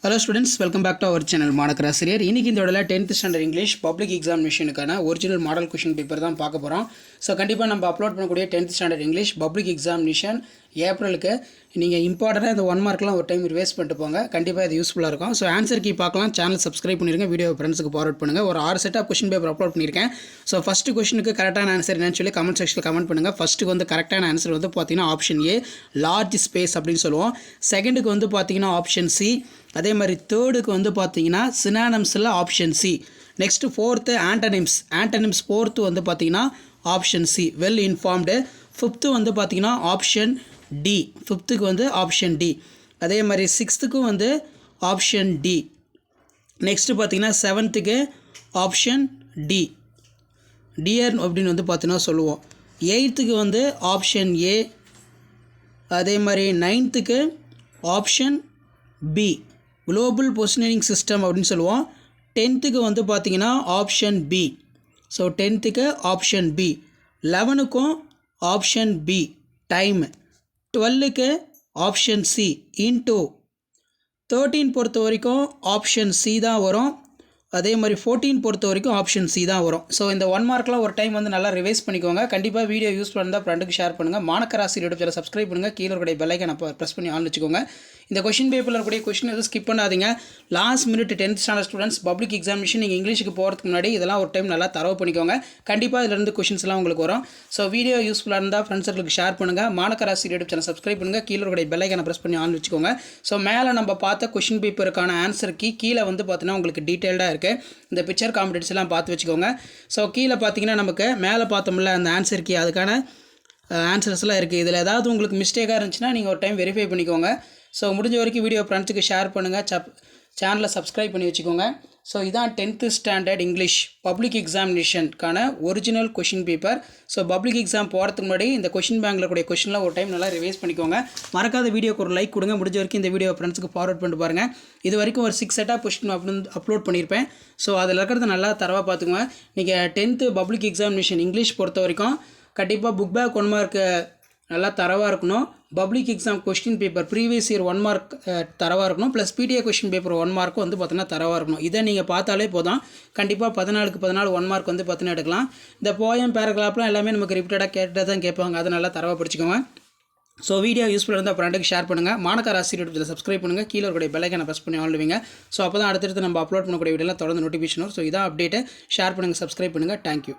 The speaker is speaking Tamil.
Hello students, welcome back to our channel மாணக்கராசிரியர். இன்னைக்கு இந்த வீடியோல 10th ஸ்டாண்டர்ட் இங்கிலீஷ் பப்ளிக் எக்ஸாமினேஷனுக்கான ஒரிஜினல் மாடல் क्वेश्चन பேப்பர் தான் பார்க்க போறோம். சோ கண்டிப்பா நம்ம அப்லோட் பண்ணக்கூடிய 10th standard English public examination ஏப்ரலுக்கு நீங்க இம்பார்ட்டன்ட்டா இந்த 1 மார்க்லாம் ஒரு டைம் ரிவைஸ் பண்ணிட்டு போங்க. கண்டிப்பா இது யூஸ்ஃபுல்லா இருக்கும். சோ ஆன்சர் கீ பார்க்கலாம். சேனல் சப்ஸ்கிரைப் பண்ணிருங்க. வீடியோ ஃப்ரெண்ட்ஸ்க்கு ஃபார்வர்ட் பண்ணுங்க. ஒரு 6 set of question paper upload பண்ணிருக்கேன். சோ ஃபர்ஸ்ட் क्वेश्चनக்கு கரெக்ட்டான ஆன்சர் என்னன்னு சொல்லி கமெண்ட் செக்ஷன்ல கமெண்ட் பண்ணுங்க. ஃபர்ஸ்ட்க்கு வந்து கரெக்ட்டான ஆன்சர் வந்து பாத்தீங்கன்னா ஆப்ஷன் ஏ லார்ஜ் ஸ்பேஸ் அப்படினு சொல்லுவோம். செகண்டுக்கு வந்து பாத்தீங்கன்னா ஆப்ஷன் சி. அதே மாதிரி தேர்டுக்கு வந்து பார்த்தீங்கன்னா சினானிம்ஸில் option C. Next fourth antonyms fourth வந்து பார்த்தீங்கன்னா option C well informed. Fifth வந்து பார்த்தீங்கன்னா ஆப்ஷன் டி. ஃபிஃப்த்துக்கு வந்து ஆப்ஷன் டி. அதே மாதிரி சிக்ஸ்த்துக்கும் வந்து ஆப்ஷன் டி. நெக்ஸ்ட்டு பார்த்தீங்கன்னா செவன்த்துக்கு ஆப்ஷன் டி டியர் அப்படின்னு வந்து பார்த்தீங்கன்னா சொல்லுவோம். எயித்துக்கு வந்து ஆப்ஷன் ஏ. அதே மாதிரி நைன்த்துக்கு option B global positioning system அப்படின்னு சொல்லுவோம். 10த்துக்கு வந்து பார்த்தீங்கன்னா ஆப்ஷன் பி. ஸோ 10த்துக்கு ஆப்ஷன் பி. 11க்கும் ஆப்ஷன் பி டைம். 12க்கு ஆப்ஷன் சி இன்டூ. 13 பொறுத்த வரைக்கும் ஆப்ஷன் சி தான் வரும். அதே மாதிரி 14 பொறுத்த வரைக்கும் ஆப்ஷன் சி தான் வரும். ஸோ இந்த 1 மார்க்லாம் ஒரு டைம் வந்து நல்லா ரிவைஸ் பண்ணிக்கோங்க. கண்டிப்பாக வீடியோ யூஸ் பண்ணால் ஃப்ரெண்டுக்கு ஷேர் பண்ணுங்கள். மாணக்கராசி யூடியூப் சேனல் சப்ஸ்கிரைப் பண்ணுங்கள். கீழே இருக்கிற பெல் ஐக்கானை ப்ரெஸ் பண்ணி ஆன் வச்சுக்கோங்க. இந்த கொஷின் பேப்பரில் இருக்கக்கூடிய கொஷின் எதுவும் ஸ்கிப் பண்ணாதீங்க. Last minute 10th standard students public examination நீங்கள் இங்கிலீஷுக்கு போகிறதுக்கு முன்னாடி இதெல்லாம் ஒரு டைம் நல்லா தரவு பண்ணிக்கோங்க. கண்டிப்பாக இதிலிருந்து கொஷின்ஸ்லாம் உங்களுக்கு வரும். ஸோ வீடியோ யூஸ்ஃபுல்லாக இருந்தால் ஃப்ரெண்ட்ஸுக்கு ஷேர் பண்ணுங்கள். மாணக்கராசி யூடியூப் சேனல் சப்ஸ்கிரைப் பண்ணுங்கள். கீழே இருக்கிற பெல் ஐக்கானை ப்ரெஸ் பண்ணி ஆன் வச்சுக்கோங்க. ஸோ மேலே நம்ம பார்த்த கொஷின் பேப்பருக்கான ஆன்சருக்கு கீழே வந்து பார்த்தீங்கன்னா உங்களுக்கு டீட்டெயில்டாக இருக்குது. இந்த பிக்சர் காம்படிட்ஸ் எல்லாம் பார்த்து வச்சுக்கோங்க. ஸோ கீழே பார்த்தீங்கன்னா நமக்கு மேலே பார்த்தோம்ல அந்த ஆன்சர் கீ அதுக்கான ஆன்சர்ஸ்லாம் இருக்குது. இதில் ஏதாவது உங்களுக்கு மிஸ்டேக்காக இருந்துச்சுன்னா நீங்கள் ஒரு டைம் வெரிஃபை பண்ணிக்கோங்க. ஸோ முடிஞ்ச வரைக்கும் வீடியோ ஃப்ரெண்ட்ஸுக்கு ஷேர் பண்ணுங்கள். சேனலை சப்ஸ்கிரைப் பண்ணி வச்சுக்கோங்க. ஸோ இதான் 10th ஸ்டாண்டர்ட் இங்கிலீஷ் பப்ளிக் எக்ஸாமினேஷனுக்கான original question paper. So public exam போகிறதுக்கு முன்னாடி இந்த கொஷின் பேங்கில் கூடிய கொஷின்லாம் ஒரு டைம் நல்லா ரிவைஸ் பண்ணிக்கோங்க. மறக்காத வீடியோக்கு ஒரு லைக் கொடுங்க. முடிஞ்ச வரைக்கும் இந்த வீடியோ ஃப்ரெண்ட்ஸுக்கு ஃபார்வர்ட் பண்ணிட்டு பாருங்கள். இது வரைக்கும் ஒரு 6 செட் ஆஃப் கொஷின் அப்லோட் பண்ணியிருப்பேன். ஸோ அதில் இருக்கிறத நல்லா தரவாக பார்த்துக்குங்க. நீங்கள் 10th பப்ளிக் எக்ஸாமினேஷன் இங்கிலீஷ் பொறுத்த வரைக்கும் கண்டிப்பாக புக் பேக் 1 மார்க்கு நல்லா தரவாக இருக்கணும். Public exam question paper previous year 1 mark தரவாக இருக்கணும். ப்ளஸ் பிடிஏ கொஸ்டின் பேப்பர் 1 மார்க்கும் வந்து பார்த்தீங்கன்னா தரவாக இருக்கணும். இதை நீங்கள் பார்த்தாலே போதும். கண்டிப்பாக 14க்கு 14 1 மார்க் வந்து பார்த்தீங்கன்னா எடுக்கலாம். இந்த போயம் பேராகிராஃப்லாம் எல்லாமே நமக்கு ரிப்பீட்டடாக கேட்டால் தான் கேட்பாங்க. அதை நல்லா தரவாக படிச்சுக்கோங்க. ஸோ வீடியோ யூஸ்ஃபுல்லாக இருந்தால் ஃப்ரெண்டுக்கு ஷேர் பண்ணுங்கள். மாணக்கராசி யூடியூப் சப்ஸ்கிரைப் பண்ணுங்கள். கீழே இருக்கக்கூடிய பெல் ஐக்கானை ப்ரெஸ் பண்ணி ஆன் பண்ணுவீங்க. ஸோ அப்போ தான் அடுத்தடுத்து நம்ம அப்லோட் பண்ணக்கூடிய வீடியோலாம் தொடர்ந்து நோட்டிஃபிகேஷன் வரும். ஸோ இதான் அப்டேட்டு. ஷேர் பண்ணுங்கள், சப்ஸ்கிரைப் பண்ணுங்கள். தேங்க்யூ.